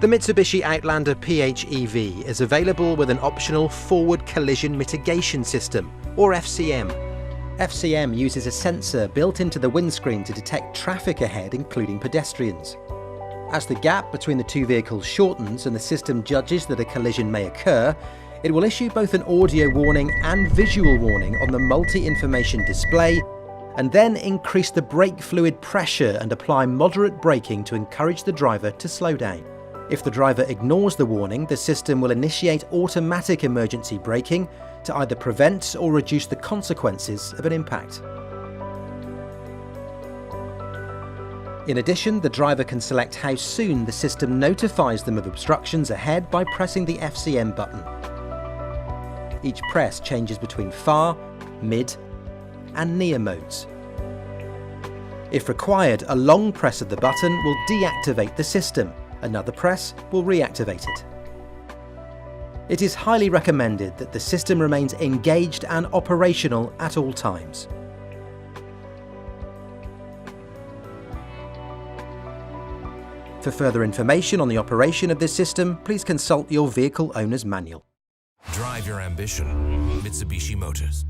The Mitsubishi Outlander PHEV is available with an optional Forward Collision Mitigation System, or FCM. FCM uses a sensor built into the windscreen to detect traffic ahead, including pedestrians. As the gap between the two vehicles shortens and the system judges that a collision may occur, it will issue both an audio warning and visual warning on the multi-information display, and then increase the brake fluid pressure and apply moderate braking to encourage the driver to slow down. If the driver ignores the warning, the system will initiate automatic emergency braking to either prevent or reduce the consequences of an impact. In addition, the driver can select how soon the system notifies them of obstructions ahead by pressing the FCM button. Each press changes between far, mid, and near modes. If required, a long press of the button will deactivate the system. Another press will reactivate it. It is highly recommended that the system remains engaged and operational at all times. For further information on the operation of this system, please consult your vehicle owner's manual. Drive your ambition. Mitsubishi Motors.